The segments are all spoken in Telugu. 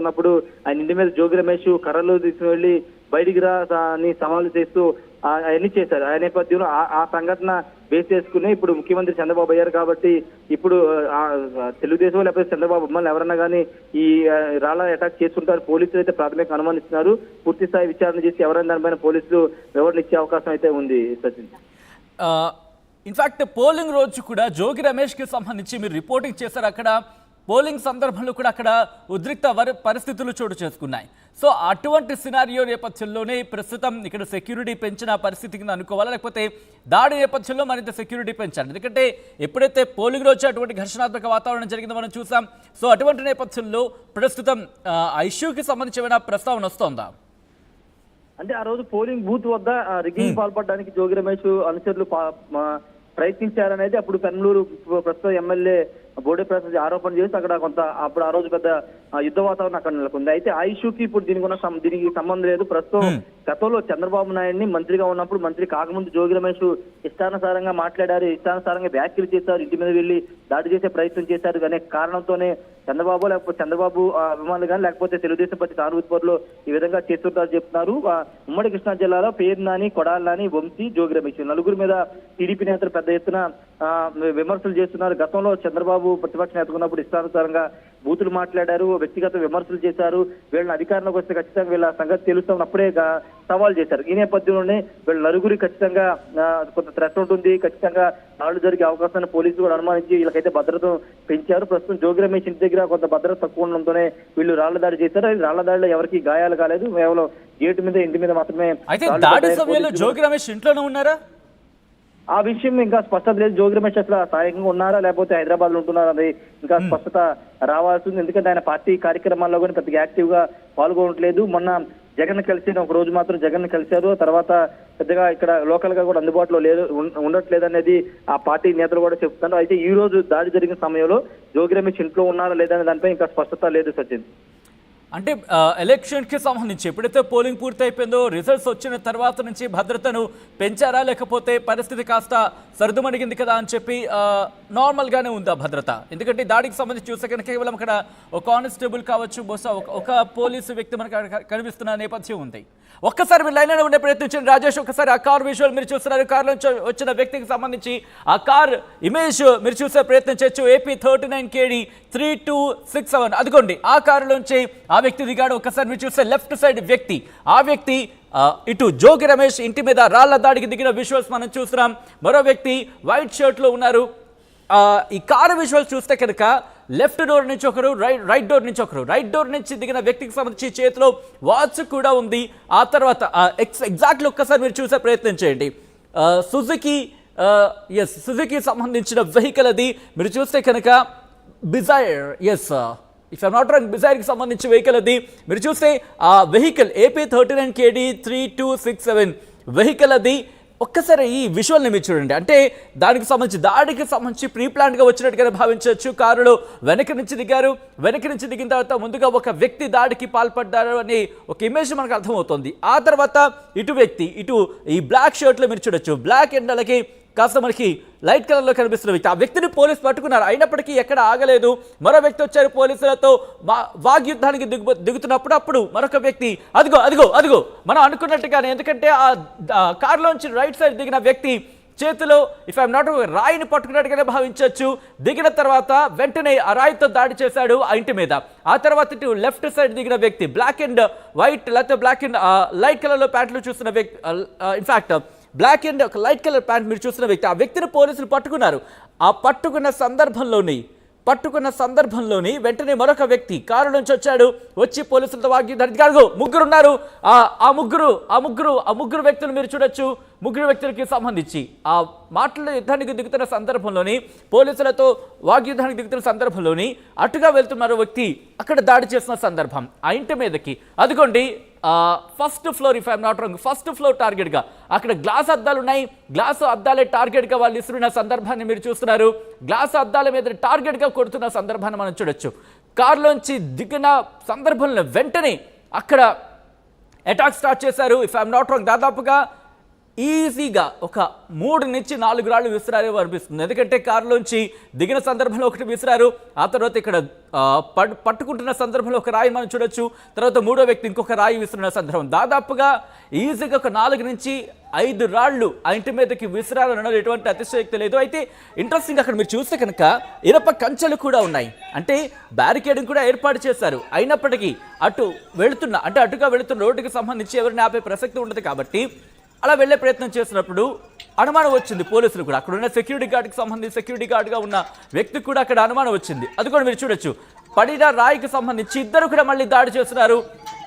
ఉన్నప్పుడు ఆయన ఇంటి మీద జోగి రమేష్ కర్రలు తీసుకువెళ్లి బయటికి రా అని సవాలు చేస్తూ అవన్నీ చేశారు. ఆ నేపథ్యంలో ఆ సంఘటన బేస్ చేసుకుని ఇప్పుడు ముఖ్యమంత్రి చంద్రబాబు అయ్యారు కాబట్టి ఇప్పుడు తెలుగుదేశం లేకపోతే చంద్రబాబు అమ్మల్ని ఎవరన్నా కానీ ఈ రాళ్ళ అటాక్ చేస్తుంటారు. పోలీసులు అయితే ప్రాథమికంగా అనుమానిస్తున్నారు. పూర్తి స్థాయి విచారణ చేసి ఎవరైనా దానిపైన పోలీసులు వివరణ ఇచ్చే అవకాశం అయితే ఉంది. సచిన్, ఇన్ఫాక్ట్ పోలింగ్ రోజు కూడా జోగి రమేష్కి సంబంధించి మీరు రిపోర్టింగ్ చేశారు. అక్కడ పోలింగ్ సందర్భంలో కూడా అక్కడ ఉద్రిక్త పరిస్థితులు చోటు చేసుకున్నాయి. సో అటువంటి సినారియో నేపథ్యంలోనే ప్రస్తుతం ఇక్కడ సెక్యూరిటీ పెంచిన పరిస్థితి కింద అనుకోవాలా, లేకపోతే దాడి నేపథ్యంలో మరింత సెక్యూరిటీ పెంచాలి? ఎందుకంటే ఎప్పుడైతే పోలింగ్ రోజు అటువంటి ఘర్షణాత్మక వాతావరణం జరిగిందో మనం చూసాం. సో అటువంటి నేపథ్యంలో ప్రస్తుతం ఆ ఇష్యూకి సంబంధించి ఏమైనా ప్రస్తావన వస్తోందా? అంటే ఆ రోజు పోలింగ్ బూత్ వద్ద రిగ్గింగ్ పాల్పడడానికి జోగి రమేష్ అనుచరులు ప్రయత్నించారనేది అప్పుడు కర్నూలు ప్రస్తుత ఎమ్మెల్యే బోడే ప్రసాద్ ఆరోపణ చేసి అక్కడ అప్పుడు ఆ రోజు పెద్ద యుద్ధ వాతావరణం అక్కడ నెలకొంది. అయితే ఆ ఇష్యూకి ఇప్పుడు దీనికి సంబంధం లేదు. ప్రస్తుతం గతంలో చంద్రబాబు నాయుడిని మంత్రిగా ఉన్నప్పుడు, మంత్రి కాకముందు జోగి రమేష్ ఇష్టానుసారంగా మాట్లాడారు, ఇష్టానుసారంగా వ్యాఖ్యలు చేశారు, ఇంటి మీద వెళ్లి దాడి చేసే ప్రయత్నం చేశారు. అనే కారణంతోనే చంద్రబాబు అభిమానులు కానీ లేకపోతే తెలుగుదేశం పార్టీ సానుభూతి పరులు ఈ విధంగా చేస్తుంటారు చెప్తున్నారు. ఉమ్మడి కృష్ణా జిల్లాలో పేరు నాని, కొడాలి నాని, వంశీ, జోగి రమేష్ నలుగురు మీద టీడీపీ నేతలు పెద్ద ఎత్తున విమర్శలు చేస్తున్నారు. గతంలో చంద్రబాబు ప్రతిపక్ష నేతగా ఉన్నప్పుడు ఇష్టానుసారంగా బూతులు మాట్లాడారు, వ్యక్తిగత విమర్శలు చేశారు. వీళ్ళని అధికారంలోకి వస్తే ఖచ్చితంగా వీళ్ళ సంగతి తెలుస్తామని అప్పుడే సవాల్ చేశారు. ఈ నేపథ్యంలోనే వీళ్ళ నలుగురి ఖచ్చితంగా కొంత థ్రెట్ ఉంటుంది, ఖచ్చితంగా దాడులు జరిగే అవకాశాన్ని పోలీసులు కూడా అనుమానించి వీళ్ళకైతే భద్రత పెంచారు. ప్రస్తుతం జోగి రమేష్ ఇంటి దగ్గర కొంత భద్రత తక్కువ ఉండడంతోనే వీళ్ళు రాళ్ల దాడి చేశారు. రాళ్ల దాడిలో ఎవరికి గాయాలు కాలేదు, కేవలం గేటు మీద, ఇంటి మీద మాత్రమే. జోగి రమేష్ ఇంట్లోనే ఉన్నారా? ఆ విషయం ఇంకా స్పష్టత లేదు. జోగి రమేష్ అసలు స్థానికంగా ఉన్నారా లేకపోతే హైదరాబాద్ లో ఉంటున్నారా అది ఇంకా స్పష్టత రావాల్సింది. ఎందుకంటే ఆయన పార్టీ కార్యక్రమాల్లో కూడా పెద్దగా యాక్టివ్ గా పాల్గొనట్లేదు. మొన్న జగన్ కలిసి ఒక రోజు మాత్రం జగన్ కలిశారు. తర్వాత పెద్దగా ఇక్కడ లోకల్ గా కూడా అందుబాటులో ఉండట్లేదు అనేది ఆ పార్టీ నేతలు కూడా చెప్తున్నారు. అయితే ఈ రోజు దాడి జరిగిన సమయంలో జోగి రమేష్ ఇంట్లో ఉన్నారా లేదనే దానిపై ఇంకా స్పష్టత లేదు. సచిన్, అంటే ఎలక్షన్కి సంబంధించి ఎప్పుడైతే పోలింగ్ పూర్తి అయిపోయిందో రిజల్ట్స్ వచ్చిన తర్వాత నుంచి భద్రతను పెంచారా, లేకపోతే పరిస్థితి కాస్త సర్దుమణిగింది కదా అని చెప్పి నార్మల్గానే ఉందా భద్రత? ఎందుకంటే దాడికి సంబంధించి చూస్తే కనుక కేవలం అక్కడ ఒక కానిస్టేబుల్ కావచ్చు, బహుశా ఒక పోలీసు వ్యక్తి మనకు కనిపిస్తున్న నేపథ్యం ఉంది. ఒక్కసారి మీరు లైన్లో ఉండే ప్రయత్నించండి రాజేష్. ఒకసారి ఆ కార్ విజువల్ మీరు చూస్తున్నారు. కార్ నుంచి వచ్చిన వ్యక్తికి సంబంధించి ఆ కార్ ఇమేజ్ మీరు చూసే ప్రయత్నం చేయొచ్చు. AP 39 KD 3267 అదిగోండి ఆ కారులోంచి ఆ వ్యక్తి దిగాడు. ఒక్కసారి మీరు చూస్తే లెఫ్ట్ సైడ్ వ్యక్తి, ఆ వ్యక్తి ఇటు జోగి రమేష్ ఇంటి మీద రాళ్ల దాడికి దిగిన విజువల్స్ మనం చూస్తున్నాం. మరో వ్యక్తి వైట్ షర్ట్ లో ఉన్నారు. ఈ కారు విజువల్స్ చూస్తే కనుక లెఫ్ట్ డోర్ నుంచి ఒకరు, రైట్ డోర్ నుంచి ఒకరు. రైట్ డోర్ నుంచి దిగిన వ్యక్తికి సంబంధించి చేతిలో వాచ్ కూడా ఉంది. ఆ తర్వాత ఎగ్జాక్ట్లీ ఒక్కసారి మీరు చూసే ప్రయత్నం చేయండి. సుజుకి సంబంధించిన వెహికల్ అది. మీరు చూస్తే కనుక బిజైర్, ఇఫ్ ఐమ్ నాట్ రాంగ్ బిజైర్కి సంబంధించి వెహికల్ అది. మీరు చూస్తే ఆ వెహికల్ AP 39 KD 3267 వెహికల్ అది. ఒక్కసారి ఈ విజువల్ని మీరు చూడండి. అంటే దానికి సంబంధించి దాడికి సంబంధించి ప్రీ ప్లాన్గా వచ్చినట్టుగానే భావించవచ్చు. కారులో వెనక నుంచి దిగారు. వెనక నుంచి దిగిన తర్వాత ముందుగా ఒక వ్యక్తి దాడికి పాల్పడ్డారు అని ఒక ఇమేజ్ మనకు అర్థమవుతుంది. ఆ తర్వాత ఇటు వ్యక్తి, ఇటు ఈ బ్లాక్ షర్ట్లో మీరు చూడొచ్చు. బ్లాక్ అండ్ అలాగే కాస్త మనకి లైట్ కలర్లో కనిపిస్తున్న వ్యక్తి. ఆ వ్యక్తిని పోలీసు పట్టుకున్నారు. అయినప్పటికీ ఎక్కడ ఆగలేదు. మరో వ్యక్తి వచ్చారు పోలీసులతో వాగ్యుద్ధానికి దిగుతున్నప్పుడు అప్పుడు మరొక వ్యక్తి అదిగో మనం అనుకున్నట్టుగానే, ఎందుకంటే ఆ కారులోంచి రైట్ సైడ్ దిగిన వ్యక్తి చేతిలో ఇఫ్ ఐఎమ్ నాట్ రాయిని పట్టుకున్నట్టుగానే భావించవచ్చు. దిగిన తర్వాత వెంటనే ఆ రాయితో దాడి చేశాడు ఆ ఇంటి మీద. ఆ తర్వాత ఇటు లెఫ్ట్ సైడ్ దిగిన వ్యక్తి బ్లాక్ అండ్ వైట్ లేకపోతే బ్లాక్ అండ్ లైట్ కలర్లో ప్యాంట్లు చూస్తున్న వ్యక్తి, ఇన్ఫాక్ట్ బ్లాక్ అండ్ ఒక లైట్ కలర్ ప్యాంట్ మీరు చూస్తున్న వ్యక్తి, ఆ వ్యక్తిని పోలీసులు పట్టుకున్నారు. ఆ పట్టుకున్న సందర్భంలోని వెంటనే మరొక వ్యక్తి కారు నుంచి వచ్చాడు. వచ్చి పోలీసులతో వాగ్యుద్ధానికి ముగ్గురు ఉన్నారు. ఆ ముగ్గురు వ్యక్తులు మీరు చూడొచ్చు. ముగ్గురు వ్యక్తులకి సంబంధించి ఆ మాటలు యుద్ధానికి దిగుతున్న సందర్భంలోని, పోలీసులతో వాగ్యుద్ధానికి దిగుతున్న సందర్భంలోని అటుగా వెళ్తున్న వ్యక్తి అక్కడ దాడి చేసిన సందర్భం ఆ ఇంటి మీదకి. అదిగోండి first floor, if I'm not wrong first floor టార్గెట్గా అక్కడ గ్లాస్ అద్దాలు ఉన్నాయి. గ్లాసు అద్దాలే టార్గెట్గా వాళ్ళు ఇస్తున్న సందర్భాన్ని మీరు చూస్తున్నారు. గ్లాసు అద్దాల మీద టార్గెట్గా కొడుతున్న సందర్భాన్ని మనం చూడొచ్చు. కారులోంచి దిగిన సందర్భంలో వెంటనే అక్కడ అటాక్ స్టార్ట్ చేశారు. ఇఫ్ ఐఎమ్ నాట్ రాంగ్ దాదాపుగా ఈజీగా ఒక 3 నుంచి 4 రాళ్ళు విసిరారు అనిపిస్తుంది. ఎందుకంటే కారులోంచి దిగిన సందర్భంలో ఒకటి విసిరారు, ఆ తర్వాత ఇక్కడ పట్టుకుంటున్న సందర్భంలో ఒక రాయి మనం చూడొచ్చు, తర్వాత మూడో వ్యక్తి ఇంకొక రాయి విసిరిన సందర్భం. దాదాపుగా ఈజీగా ఒక 4 నుంచి 5 రాళ్ళు ఆ ఇంటి మీదకి విసిరాలన్న ఎటువంటి అతిశయోక్తి లేదు. అయితే ఇంట్రెస్టింగ్, అక్కడ మీరు చూస్తే కనుక ఇనప కంచెలు కూడా ఉన్నాయి, అంటే బ్యారికేడింగ్ కూడా ఏర్పాటు చేశారు. అయినప్పటికీ అటుగా వెళుతున్న రోడ్డుకి సంబంధించి ఎవరిని ఆపే ప్రసక్తి ఉండదు కాబట్టి అలా వెళ్లే ప్రయత్నం చేసినప్పుడు అనుమానం వచ్చింది పోలీసులు కూడా. అక్కడ ఉన్న సెక్యూరిటీ గార్డ్కి సంబంధించి సెక్యూరిటీ గార్డ్గా ఉన్న వ్యక్తికి కూడా అక్కడ అనుమానం వచ్చింది. అది కూడా మీరు చూడొచ్చు. పడిన రాయికి సంబంధించి ఇద్దరు కూడా మళ్ళీ దాడి చేస్తున్నారు.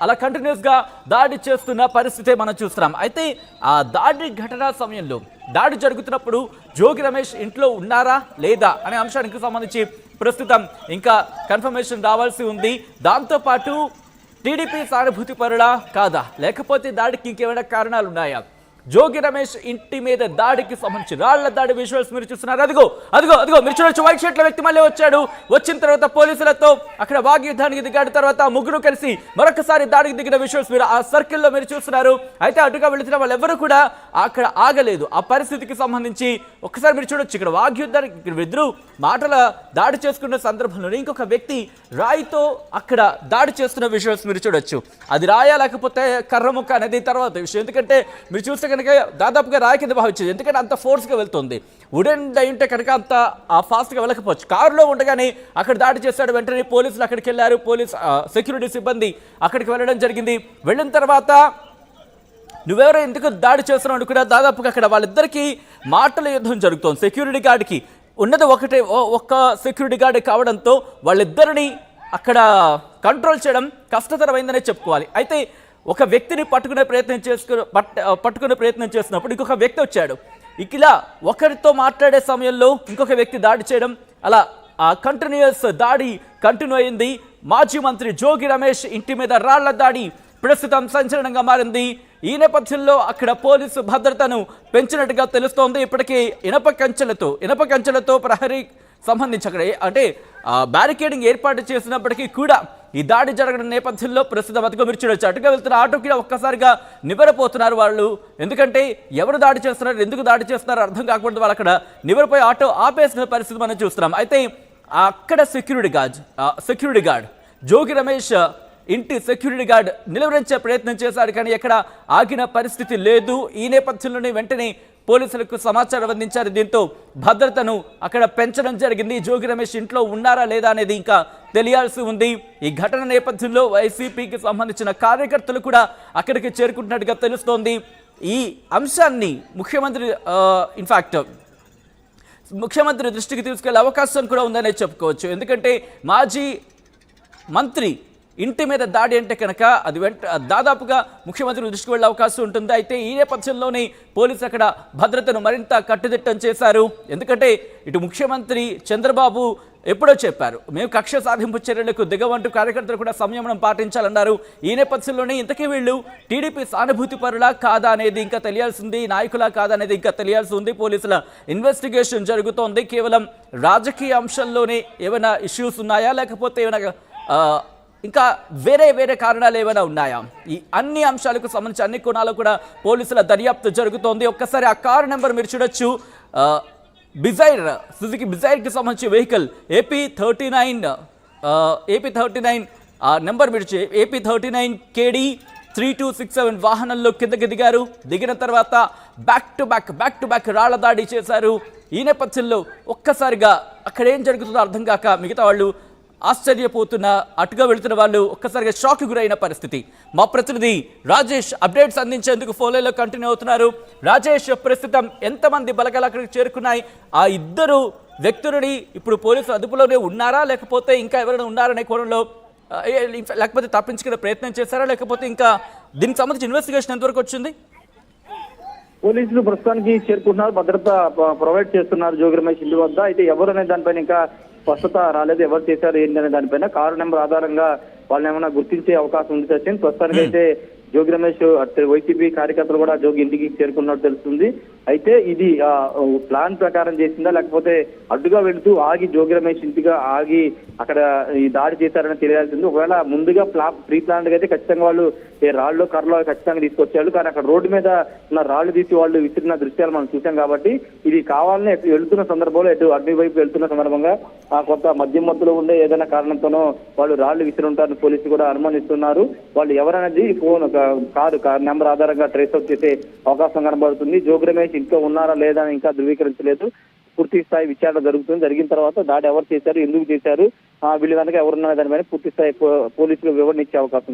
అలా కంటిన్యూస్గా దాడి చేస్తున్న పరిస్థితే మనం చూస్తున్నాం. అయితే ఆ దాడి ఘటన సమయంలో దాడి జరుగుతున్నప్పుడు జోగి రమేష్ ఇంట్లో ఉన్నారా లేదా అనే అంశానికి సంబంధించి ప్రస్తుతం ఇంకా కన్ఫర్మేషన్ రావాల్సి ఉంది. దాంతోపాటు టీడీపీ సానుభూతి పరులా కాదా, లేకపోతే దాడికి ఇంకేమైనా కారణాలు ఉన్నాయా? జోగి రమేష్ ఇంటి మీద దాడికి సంబంధించి రాళ్ల దాడి విజువల్స్ మీరు చూస్తున్నారు. అదిగో మీరు చూడొచ్చు. వైట్ షర్ట్ల వ్యక్తి మళ్ళీ వచ్చాడు. వచ్చిన తర్వాత పోలీసులతో అక్కడ వాగ్యుద్ధానికి దిగాడు. తర్వాత ముగ్గురు కలిసి మరొకసారి దాడికి దిగిన విజువల్స్ మీరు ఆ సర్కిల్లో మీరు చూస్తున్నారు. అయితే అటుగా వెళుతున్న వాళ్ళు ఎవరు కూడా అక్కడ ఆగలేదు. ఆ పరిస్థితికి సంబంధించి ఒక్కసారి మీరు చూడొచ్చు. ఇక్కడ వాగ్యుద్ధానికి ఇద్దరు మాటల దాడి చేసుకున్న సందర్భంలో ఇంకొక వ్యక్తి రాయితో అక్కడ దాడి చేస్తున్న విజువల్స్ మీరు చూడొచ్చు. అది రాయా లేకపోతే కర్రముక్క అనేది తర్వాత విషయం. ఎందుకంటే మీరు చూస్తే కనుక దాదాపుగా రాయి కింద భావించేది, ఎందుకంటే అంత ఫోర్స్గా వెళ్తుంది. వుడెన్ అయింటే కనుక అంత ఫాస్ట్గా వెళ్ళకపోవచ్చు. కారులో ఉండగానే అక్కడ దాడి చేశాడు. వెంటనే పోలీసులు అక్కడికి వెళ్ళారు. సెక్యూరిటీ సిబ్బంది అక్కడికి వెళ్ళడం జరిగింది. వెళ్ళిన తర్వాత నువ్వెవరో ఎందుకు దాడి చేస్తున్నావు అనుకున్నా దాదాపుగా అక్కడ వాళ్ళిద్దరికీ మాటల యుద్ధం జరుగుతోంది. సెక్యూరిటీ గార్డ్కి ఉన్నది ఒక్క సెక్యూరిటీ గార్డ్ కావడంతో వాళ్ళిద్దరిని అక్కడ కంట్రోల్ చేయడం కష్టతరమైందనే చెప్పుకోవాలి. అయితే ఒక వ్యక్తిని పట్టుకునే ప్రయత్నం చేసినప్పుడు ఇంకొక వ్యక్తి వచ్చాడు. ఇలా ఒకరితో మాట్లాడే సమయంలో ఇంకొక వ్యక్తి దాడి చేయడం, అలా కంటిన్యూస్ దాడి కంటిన్యూ అయింది. మాజీ మంత్రి జోగి రమేష్ ఇంటి మీద రాళ్ల దాడి ప్రస్తుతం సంచలనంగా మారింది. ఈ నేపథ్యంలో అక్కడ పోలీసు భద్రతను పెంచినట్టుగా తెలుస్తోంది. ఇప్పటికీ ఇనప కంచెలతో ప్రహరీ సంబంధించి అక్కడ అంటే బ్యారికేడింగ్ ఏర్పాటు చేసినప్పటికీ కూడా ఈ దాడి జరగడం నేపథ్యంలో ప్రస్తుతం అదిగో మీరు చూడొచ్చు. అటుగా వెళ్తున్న ఆటో కూడా ఒక్కసారిగా నివ్వెరపోతున్నారు వాళ్ళు. ఎందుకంటే ఎవరు దాడి చేస్తున్నారు, ఎందుకు దాడి చేస్తున్నారు అర్థం కాకూడదు. వాళ్ళు అక్కడ నివ్వెరపోయి ఆటో ఆపేసిన పరిస్థితి మనం చూస్తున్నాం. అయితే అక్కడ సెక్యూరిటీ గార్డ్ జోగి రమేష్ ఇంటి సెక్యూరిటీ గార్డ్ నిలువరించే ప్రయత్నం చేశాడు, కానీ ఎక్కడ ఆగిన పరిస్థితి లేదు. ఈ నేపథ్యంలోనే వెంటనే పోలీసులకు సమాచారం అందించారు. దీంతో భద్రతను అక్కడ పెంచడం జరిగింది. జోగి రమేష్ ఇంట్లో ఉన్నారా లేదా అనేది ఇంకా తెలియాల్సి ఉంది. ఈ ఘటన నేపథ్యంలో వైసీపీకి సంబంధించిన కార్యకర్తలు కూడా అక్కడికి చేరుకుంటున్నట్టుగా తెలుస్తోంది. ఈ అంశాన్ని ముఖ్యమంత్రి దృష్టికి తీసుకెళ్లే అవకాశం కూడా ఉందనే చెప్పుకోవచ్చు. ఎందుకంటే మాజీ మంత్రి ఇంటి మీద దాడి అంటే కనుక అది దాదాపుగా ముఖ్యమంత్రి దృష్టికి వెళ్ళే అవకాశం ఉంటుంది. అయితే ఈ నేపథ్యంలోనే పోలీసులు అక్కడ భద్రతను మరింత కట్టుదిట్టం చేశారు. ఎందుకంటే ఇటు ముఖ్యమంత్రి చంద్రబాబు ఎప్పుడో చెప్పారు, మేము కక్ష సాధింపు చర్యలకు దిగవంటూ కార్యకర్తలు కూడా సంయమనం పాటించాలన్నారు. ఈ నేపథ్యంలోనే ఇంతకీ వీళ్ళు టీడీపీ సానుభూతి పరులా కాదా అనేది ఇంకా తెలియాల్సింది, నాయకులా కాదా అనేది ఇంకా తెలియాల్సి ఉంది. పోలీసుల ఇన్వెస్టిగేషన్ జరుగుతోంది. కేవలం రాజకీయ అంశంలోనే ఏమైనా ఇష్యూస్ ఉన్నాయా, లేకపోతే ఏమైనా ఇంకా వేరే కారణాలు ఏమైనా ఉన్నాయా? ఈ అన్ని అంశాలకు సంబంధించి అన్ని కోణాలు కూడా పోలీసుల దర్యాప్తు జరుగుతోంది. ఒక్కసారి ఆ కారు నెంబర్ మీరు చూడొచ్చు. సుజుకి బిజైర్కి సంబంధించి వెహికల్ AP39 నెంబర్ మీరు AP39 KD 3267 వాహనంలో కిందకి దిగారు. దిగిన తర్వాత బ్యాక్ టు బ్యాక్ రాళ్ల దాడి చేశారు. ఈ నేపథ్యంలో ఒక్కసారిగా అక్కడ ఏం జరుగుతుందో అర్థం కాక మిగతా వాళ్ళు ఆశ్చర్యపోతున్న, అటుగా వెళుతున్న వాళ్ళు ఒక్కసారిగా షాక్ గురైన పరిస్థితి. మా ప్రతినిధి రాజేష్ అప్డేట్స్ అందించేందుకు ఫోన్లో కంటిన్యూ అవుతున్నారు. రాజేష్, ప్రస్తుతం ఎంతమంది బలగాలు అక్కడికి చేరుకున్నాయి? ఆ ఇద్దరు వ్యక్తులని ఇప్పుడు పోలీసులు అదుపులోనే ఉన్నారా, లేకపోతే ఇంకా ఎవరైనా ఉన్నారనే కోణంలో, లేకపోతే తప్పించుకునే ప్రయత్నం చేశారా, లేకపోతే ఇంకా దీనికి సంబంధించి ఇన్వెస్టిగేషన్ ఎంతవరకు వచ్చింది? పోలీసులు ప్రస్తుతానికి చేరుకుంటున్నారు, భద్రత ప్రొవైడ్ చేస్తున్నారు జోగి రమేష్ ఇల్లు వద్ద. అయితే ఎవరు అనే దానిపైన ఇంకా స్పష్టత రాలేదు. ఎవరు చేశారు ఏంటి అనే దానిపైన కారు నెంబర్ ఆధారంగా వాళ్ళని ఏమైనా గుర్తించే అవకాశం ఉంది సచిన్. ప్రస్తుతానికి అయితే జోగి రమేష్ వైసీపీ కార్యకర్తలు కూడా జోగి ఇంటికి చేరుకున్నట్టు తెలుస్తుంది. అయితే ఇది ప్లాన్ ప్రకారం చేసిందా లేకపోతే అడ్డుగా వెళుతూ ఆగి జోగి రమేష్ ఇంటిగా ఆగి అక్కడ ఈ దాడి చేశారని తెలియాల్సింది. ఒకవేళ ముందుగా ప్రీ ప్లాన్ గా అయితే ఖచ్చితంగా వాళ్ళు రాళ్ళు కర్రలో ఖచ్చితంగా తీసుకొచ్చారు. కానీ అక్కడ రోడ్డు మీద ఉన్న రాళ్లు తీసి వాళ్ళు విసిరిన దృశ్యాలు మనం చూసాం కాబట్టి ఇది కావాలని వెళ్తున్న సందర్భంలో ఎటు అగ్ని వైపు వెళ్తున్న సందర్భంగా కొంత మద్యం మత్తులో ఉండే ఏదైనా కారణంతోనో వాళ్ళు రాళ్లు విసిరి ఉంటారని పోలీసులు కూడా అనుమానిస్తున్నారు. వాళ్ళు ఎవరనేది ఫోన్ కారు నెంబర్ ఆధారంగా ట్రేస్ అవుట్ చేసే అవకాశం కనబడుతుంది. జోగి రమేష్ ఇంట్లో ఉన్నారా లేదా అని ఇంకా ధృవీకరించలేదు. పూర్తి స్థాయి విచారణ జరుగుతుంది. జరిగిన తర్వాత దాడి ఎవరు చేశారు, ఎందుకు చేశారు, వీళ్ళు కనుక ఎవరున్నారనే దానిపైన పూర్తి స్థాయి పోలీసులు వివరణ ఇచ్చే అవకాశం